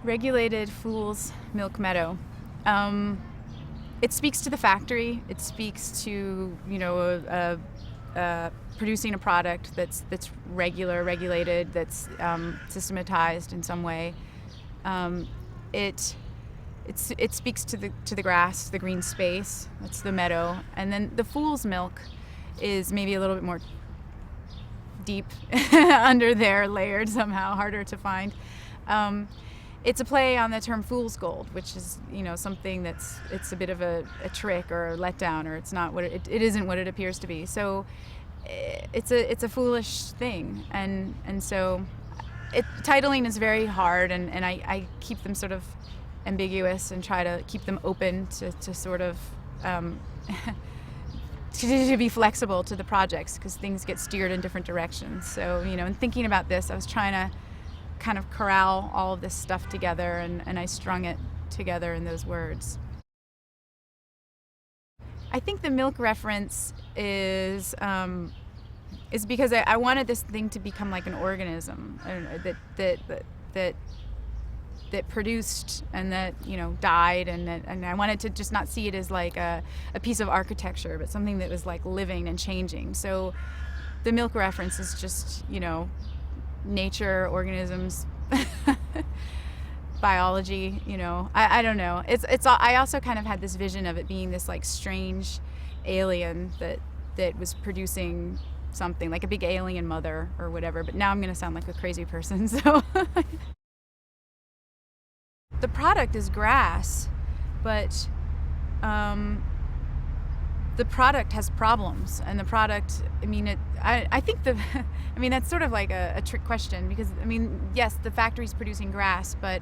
Regulated Fool's Milk Meadow. It speaks to the factory. It speaks to producing a product that's regulated, that's systematized in some way. It speaks to the grass, the green space. That's the meadow, and then the fool's milk is maybe a little bit more deep under there, layered somehow, harder to find. It's a play on the term fool's gold, which is something it's a bit of a trick or a letdown, or it's not what it isn't what it appears to be. So it's a foolish thing, and so titling is very hard, and I keep them sort of ambiguous and try to keep them open to sort of to be flexible to the projects, because things get steered in different directions. So in thinking about this, I was trying to kind of corral all of this stuff together, and I strung it together in those words. I think the milk reference is because I wanted this thing to become like an organism that produced and that died, and I wanted to just not see it as like a piece of architecture, but something that was like living and changing. So the milk reference is just nature, organisms, biology. I don't know. I also kind of had this vision of it being this like strange alien that was producing something like a big alien mother or whatever. But now I'm going to sound like a crazy person. So the product is grass, but the product has problems, and the product, I think that's sort of like a trick question, because yes, the factory's producing grass, but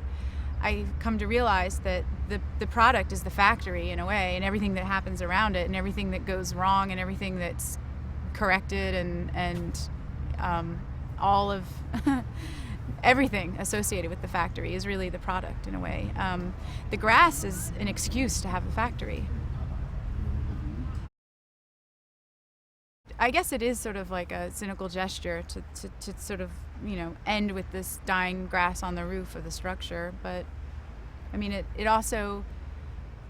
I come to realize that the product is the factory in a way, and everything that happens around it, and everything that goes wrong, and everything that's corrected, and all of everything associated with the factory is really the product in a way. The grass is an excuse to have a factory. I guess it is sort of like a cynical gesture to sort of end with this dying grass on the roof of the structure, but it also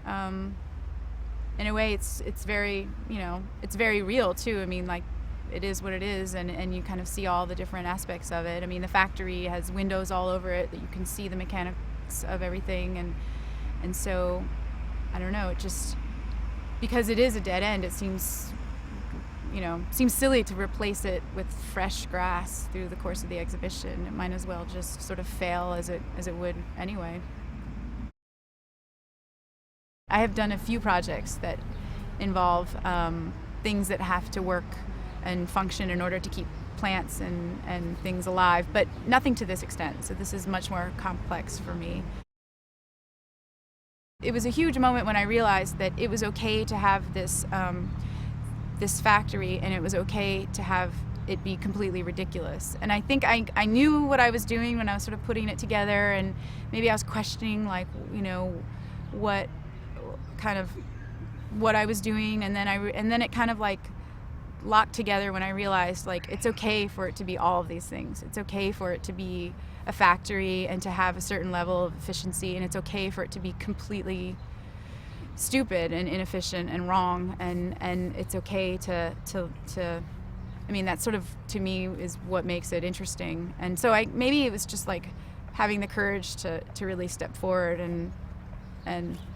in a way it's very it's very real too. Like it is what it is, and you kind of see all the different aspects of it. The factory has windows all over it that you can see the mechanics of everything, and so I don't know, it just, because it is a dead end, it seems silly to replace it with fresh grass through the course of the exhibition. It might as well just sort of fail as it would anyway. I have done a few projects that involve things that have to work and function in order to keep plants and things alive, but nothing to this extent. So this is much more complex for me. It was a huge moment when I realized that it was okay to have this factory, and it was okay to have it be completely ridiculous. And I think I knew what I was doing when I was sort of putting it together, and maybe I was questioning what I was doing, and then it kind of like locked together when I realized it's okay for it to be all of these things. It's okay for it to be a factory and to have a certain level of efficiency, and it's okay for it to be completely stupid and inefficient and wrong, and it's okay to that sort of, to me, is what makes it interesting. And so maybe it was just like having the courage to really step forward and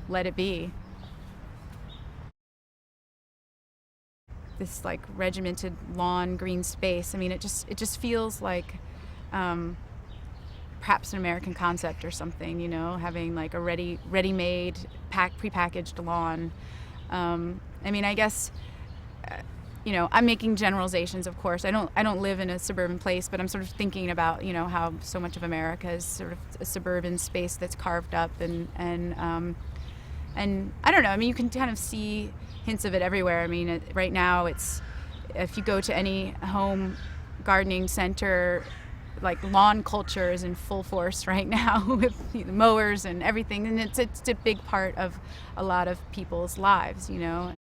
let it be. This like regimented lawn, green space, it just feels like perhaps an American concept or something, having like a ready-made, prepackaged lawn. I guess, I'm making generalizations, of course. I don't live in a suburban place, but I'm sort of thinking about, how so much of America is sort of a suburban space that's carved up, and I don't know. You can kind of see hints of it everywhere. Right now, if you go to any home gardening center, like lawn culture is in full force right now with mowers and everything, and it's a big part of a lot of people's lives. Well,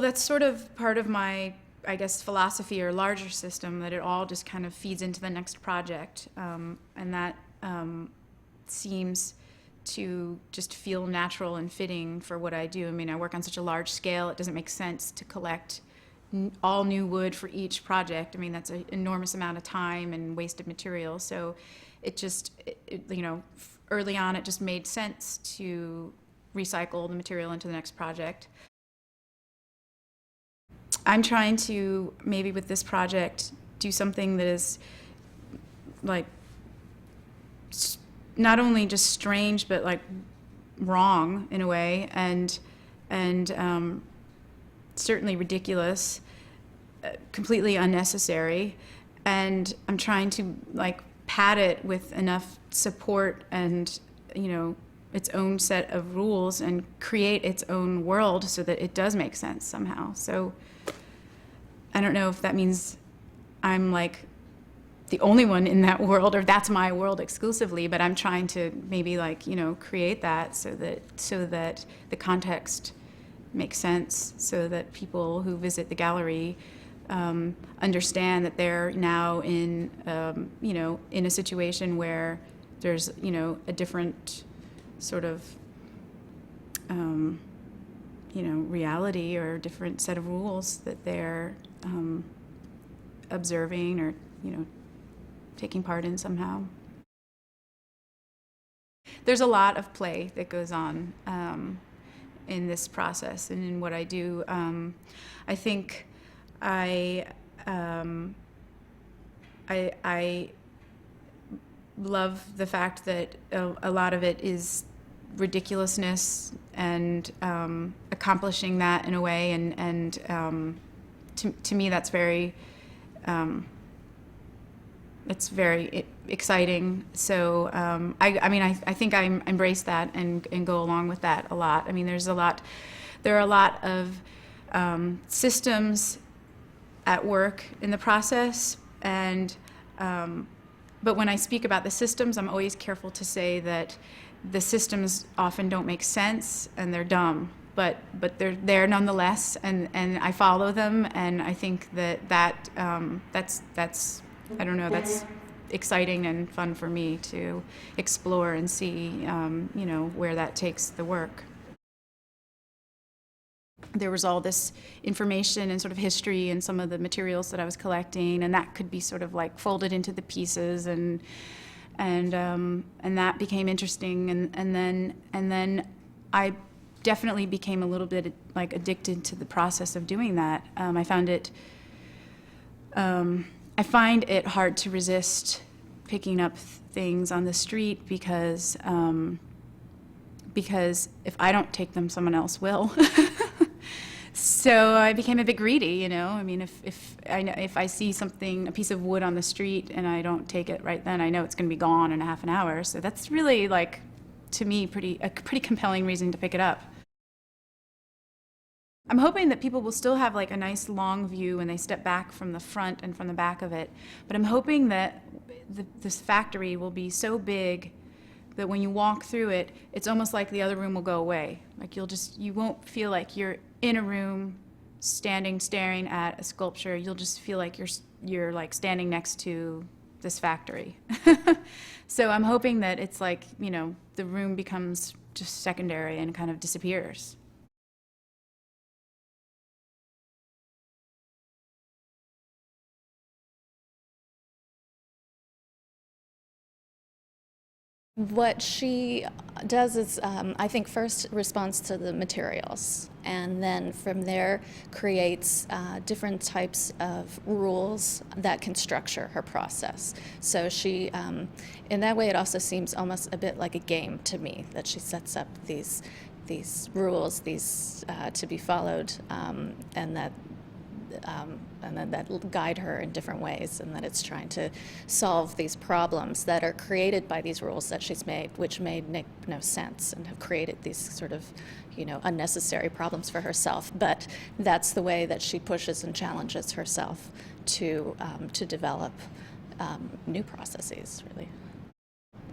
that's sort of part of my, I guess, philosophy or larger system, that it all just kind of feeds into the next project, and that seems to just feel natural and fitting for what I do. I mean, I work on such a large scale, it doesn't make sense to collect all new wood for each project. I mean, that's an enormous amount of time and wasted material. So it just, early on, it just made sense to recycle the material into the next project. I'm trying to, maybe with this project, do something that is like not only just strange, but like wrong in a way, and certainly ridiculous, completely unnecessary. And I'm trying to like pad it with enough support and, its own set of rules and create its own world so that it does make sense somehow. So I don't know if that means I'm like the only one in that world, or that's my world exclusively, but I'm trying to maybe like, create that so that the context makes sense, so that people who visit the gallery understand that they're now in, in a situation where there's, a different sort of, reality or a different set of rules that they're observing or, taking part in somehow. There's a lot of play that goes on in this process and in what I do. I think I love the fact that a lot of it is ridiculousness and accomplishing that in a way, and to me that's very it's very exciting. So I think I embrace that and go along with that a lot. I mean, there are a lot of systems at work in the process, and but when I speak about the systems, I'm always careful to say that the systems often don't make sense and they're dumb, but they're there nonetheless, and I follow them, and I think that's I don't know, that's exciting and fun for me to explore and see, where that takes the work. There was all this information and sort of history in some of the materials that I was collecting, and that could be sort of like folded into the pieces, and that became interesting, and then I definitely became a little bit like addicted to the process of doing that. I find it hard to resist picking up things on the street because if I don't take them, someone else will. So I became a bit greedy, I mean, if I see something, a piece of wood on the street, and I don't take it right then, I know it's going to be gone in a half an hour. So that's really, like, to me, a pretty compelling reason to pick it up. I'm hoping that people will still have like a nice long view when they step back from the front and from the back of it. But I'm hoping that this factory will be so big that when you walk through it, it's almost like the other room will go away. Like you won't feel like you're in a room staring at a sculpture. You'll just feel like you're like standing next to this factory. So I'm hoping that it's like, the room becomes just secondary and kind of disappears. What she does is, I think, first responds to the materials, and then from there creates different types of rules that can structure her process. So she, in that way, it also seems almost a bit like a game to me, that she sets up these rules, to be followed, and then that guide her in different ways, and that it's trying to solve these problems that are created by these rules that she's made, which make no sense and have created these sort of, unnecessary problems for herself. But that's the way that she pushes and challenges herself to develop new processes, really.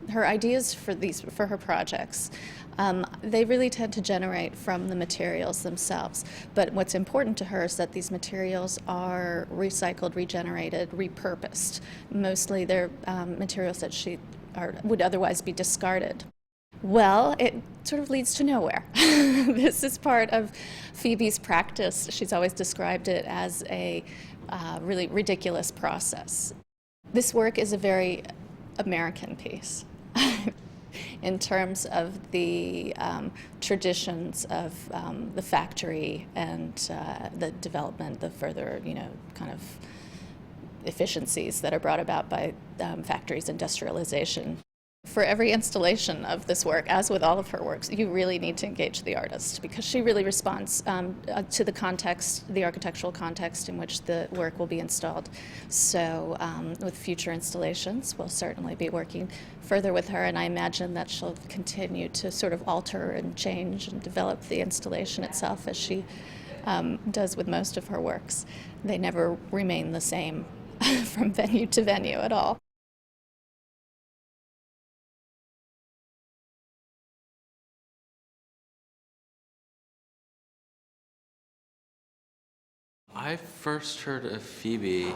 Her ideas for her projects, they really tend to generate from the materials themselves. But what's important to her is that these materials are recycled, regenerated, repurposed. Mostly they're materials that she would otherwise be discarded. Well, it sort of leads to nowhere. This is part of Phoebe's practice. She's always described it as a really ridiculous process. This work is a very American piece in terms of the traditions of the factory and the development, the further, kind of efficiencies that are brought about by factories' industrialization. For every installation of this work, as with all of her works, you really need to engage the artist because she really responds to the context, the architectural context in which the work will be installed. So with future installations, we'll certainly be working further with her, and I imagine that she'll continue to sort of alter and change and develop the installation itself as she does with most of her works. They never remain the same from venue to venue at all. I first heard of Phoebe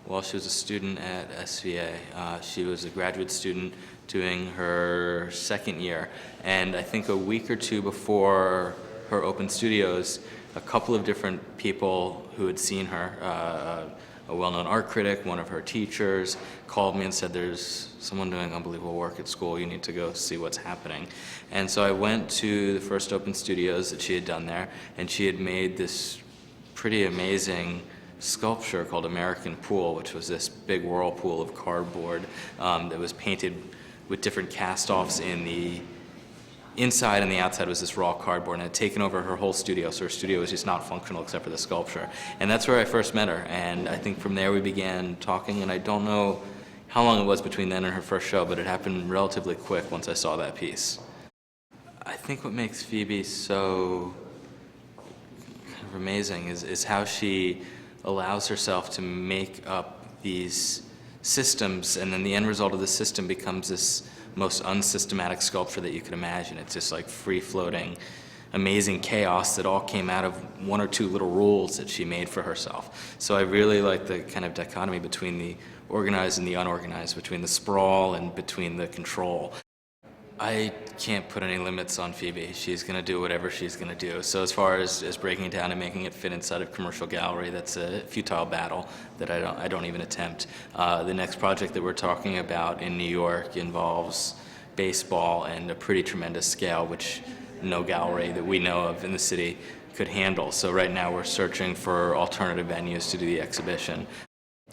while she was a student at SVA. She was a graduate student doing her second year, and I think a week or two before her open studios, a couple of different people who had seen her, a well-known art critic, one of her teachers, called me and said, there's someone doing unbelievable work at school, you need to go see what's happening. And so I went to the first open studios that she had done there, and she had made this pretty amazing sculpture called American Pool, which was this big whirlpool of cardboard that was painted with different cast-offs in the inside, and the outside was this raw cardboard, and it had taken over her whole studio, so her studio was just not functional except for the sculpture. And that's where I first met her, and I think from there we began talking, and I don't know how long it was between then and her first show, but it happened relatively quick once I saw that piece. I think what makes Phoebe so amazing is how she allows herself to make up these systems, and then the end result of the system becomes this most unsystematic sculpture that you could imagine. It's just like free-floating, amazing chaos that all came out of one or two little rules that she made for herself. So I really like the kind of dichotomy between the organized and the unorganized, between the sprawl and between the control. I can't put any limits on Phoebe. She's going to do whatever she's going to do. So as far as breaking it down and making it fit inside of commercial gallery, that's a futile battle that I don't even attempt. The next project that we're talking about in New York involves baseball and a pretty tremendous scale, which no gallery that we know of in the city could handle. So right now we're searching for alternative venues to do the exhibition.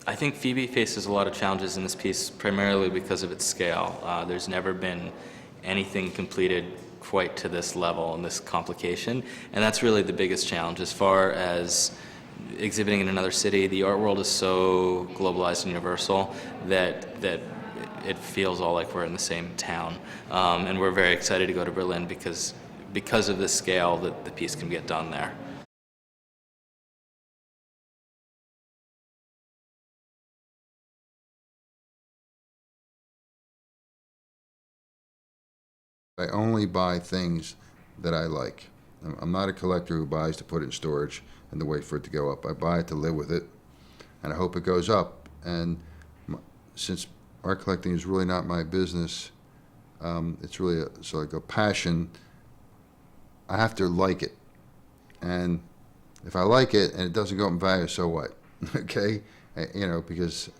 I think Phoebe faces a lot of challenges in this piece, primarily because of its scale. There's never been anything completed quite to this level and this complication, and that's really the biggest challenge. As far as exhibiting in another city, the art world is so globalized and universal that it feels all like we're in the same town, and we're very excited to go to Berlin because of the scale that the piece can get done there. I only buy things that I like. I'm not a collector who buys to put it in storage and to wait for it to go up. I buy it to live with it, and I hope it goes up. And since art collecting is really not my business, it's really like a passion. I have to like it, and if I like it and it doesn't go up in value, so what? Okay, because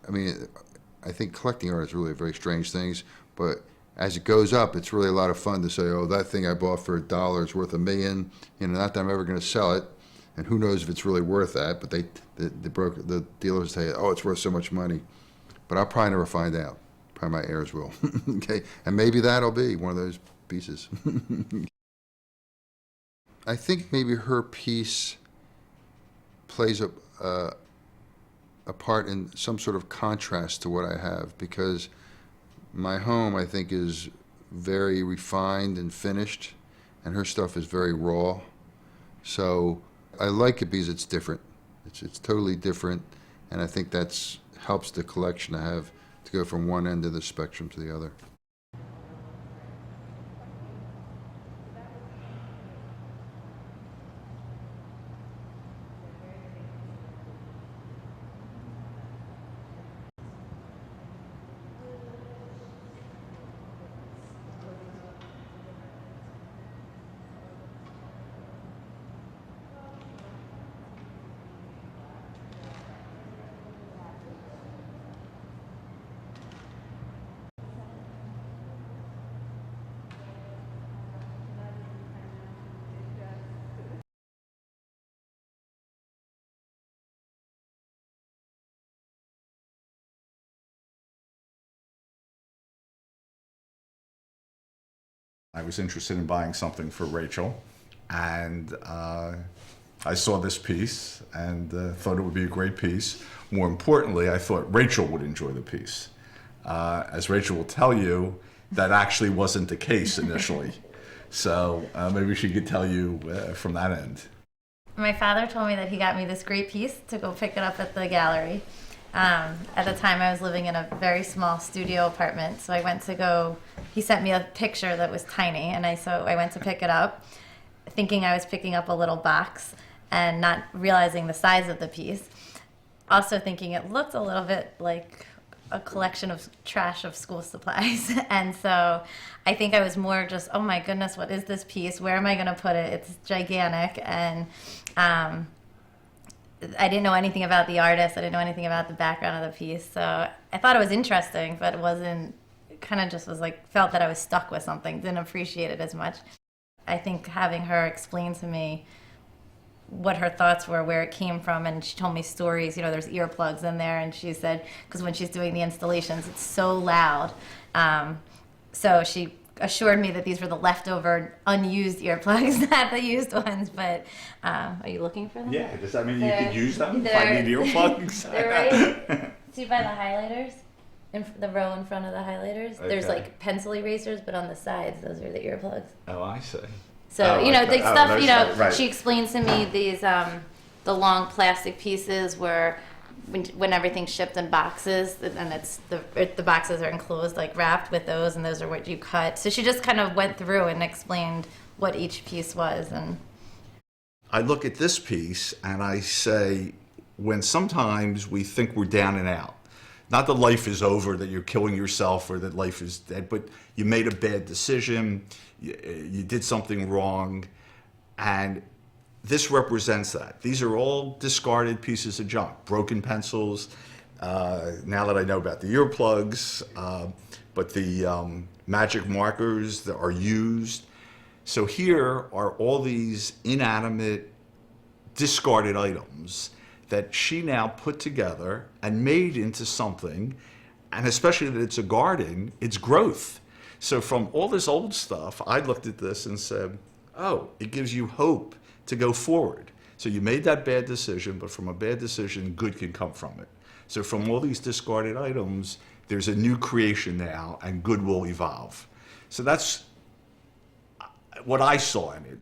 I think collecting art is really a very strange thing, but as it goes up, it's really a lot of fun to say, oh, that thing I bought for $1 is worth $1 million. Not that I'm ever going to sell it, and who knows if it's really worth that. But the dealers say, oh, it's worth so much money. But I'll probably never find out. Probably my heirs will. Okay, and maybe that'll be one of those pieces. I think maybe her piece plays a part in some sort of contrast to what I have, because my home, I think, is very refined and finished, and her stuff is very raw. So I like it because it's different. It's totally different, and I think that's helps the collection to have to go from one end of the spectrum to the other. I was interested in buying something for Rachel, and I saw this piece and thought it would be a great piece. More importantly, I thought Rachel would enjoy the piece. As Rachel will tell you, that actually wasn't the case initially. So maybe she could tell you from that end. My father told me that he got me this great piece to go pick it up at the gallery. At the time, I was living in a very small studio apartment, so I went to go. He sent me a picture that was tiny, and I went to pick it up, thinking I was picking up a little box, and not realizing the size of the piece. Also thinking it looked a little bit like a collection of trash of school supplies, and so I think I was more just, oh my goodness, what is this piece? Where am I going to put it? It's gigantic, and I didn't know anything about the artist. I didn't know anything about the background of the piece. So I thought it was interesting, but it wasn't, kind of just was like, felt that I was stuck with something, didn't appreciate it as much. I think having her explain to me what her thoughts were, where it came from, and she told me stories, there's earplugs in there, and she said, because when she's doing the installations, it's so loud. So she assured me that these were the leftover unused earplugs, not the used ones, but are you looking for them? Yeah, does that mean you could use them if I need earplugs? They're right. See by the highlighters? In the row in front of the highlighters? Okay. There's like pencil erasers, but on the sides, those are the earplugs. Oh, I see. So, the stuff, right. She explains to me these, the long plastic pieces where when everything's shipped in boxes, and it's the boxes are enclosed, like wrapped with those, and those are what you cut. So she just kind of went through and explained what each piece was. And I look at this piece and I say, when sometimes we think we're down and out, not that life is over, that you're killing yourself, or that life is dead, but you made a bad decision, you did something wrong, and this represents that. These are all discarded pieces of junk, broken pencils. Now that I know about the earplugs, but the magic markers that are used. So here are all these inanimate, discarded items that she now put together and made into something, and especially that it's a garden, it's growth. So from all this old stuff, I looked at this and said, oh, it gives you hope to go forward. So you made that bad decision, but from a bad decision, good can come from it. So from all these discarded items, there's a new creation now, and good will evolve. So that's what I saw in it.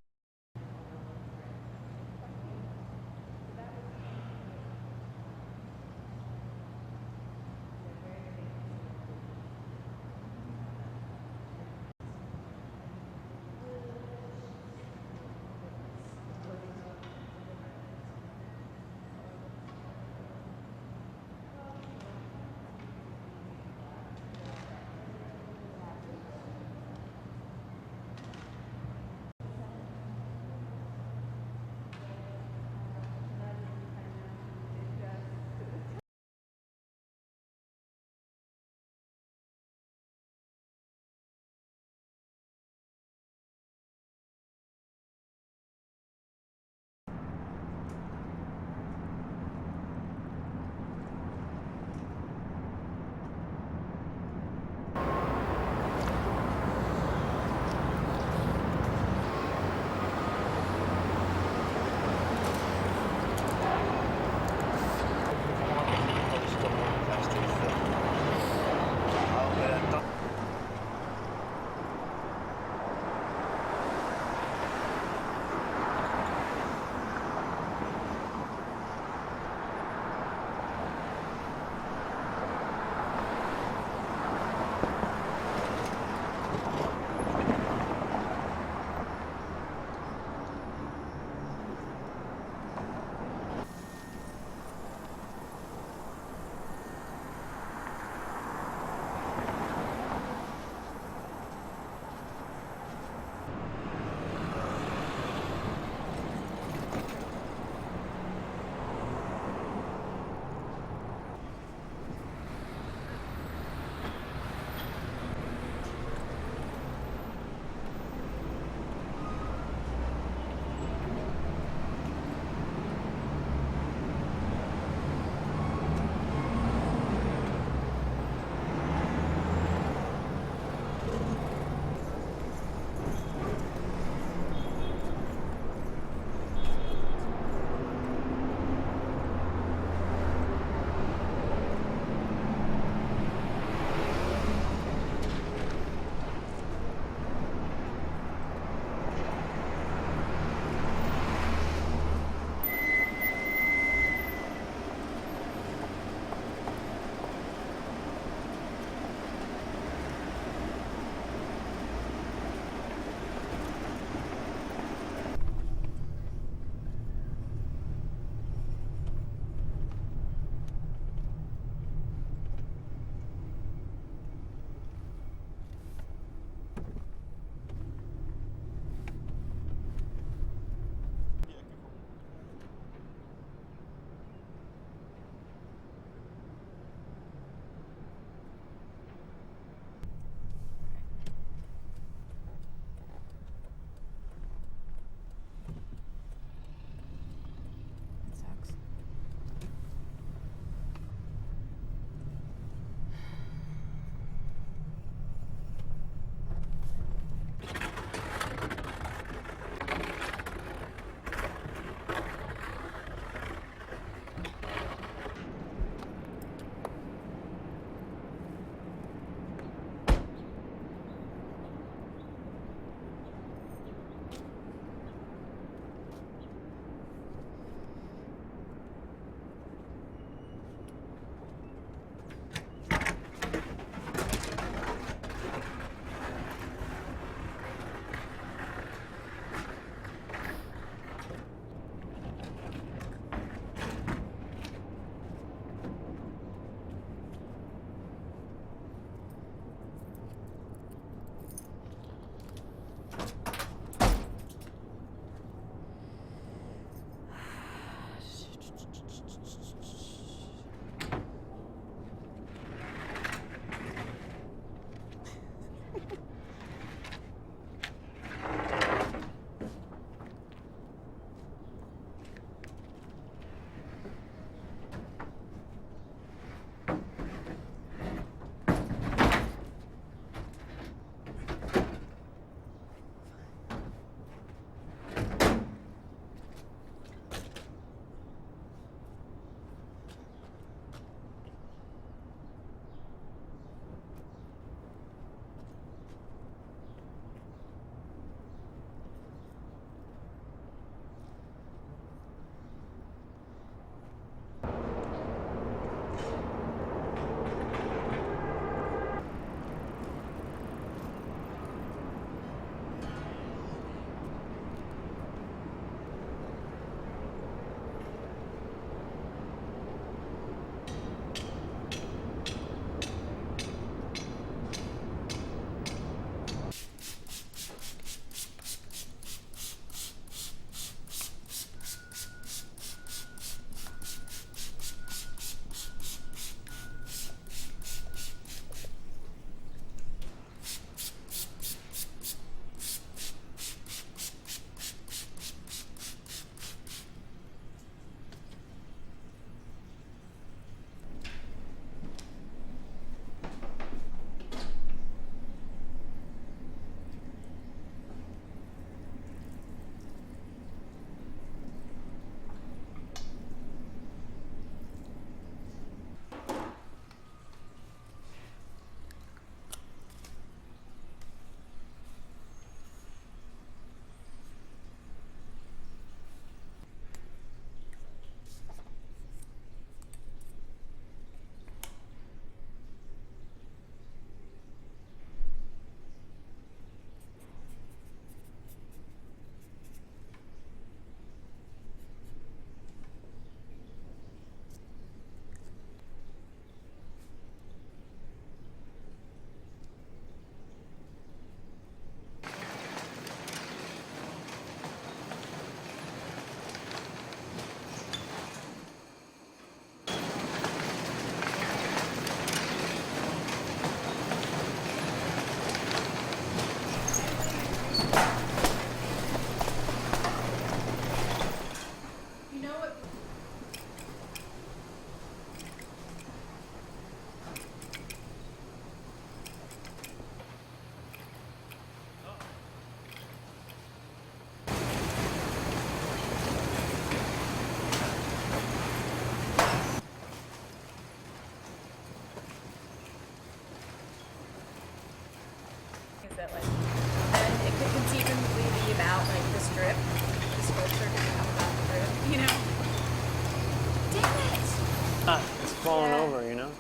falling Yeah. over, you know?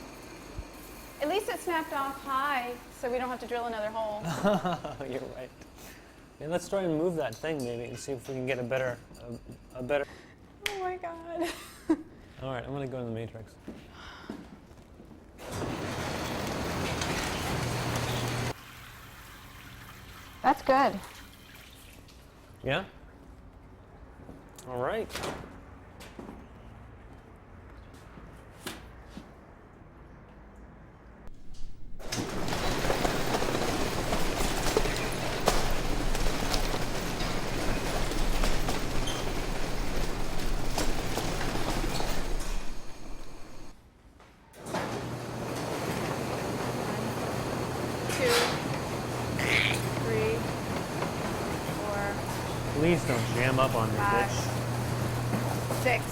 At least it snapped off high, so we don't have to drill another hole. You're right. Yeah, let's try and move that thing maybe and see if we can get a better. Oh my God. All right, I'm gonna go to the matrix. That's good. Yeah? All right. Two, three, four, Please don't jam up on me, five, bitch. 6.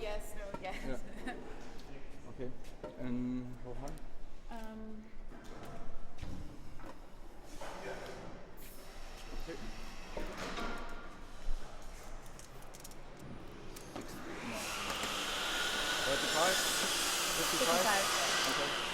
yes, no, yes. Yeah. Okay. And how high? Okay. 35? 55? 55. Okay.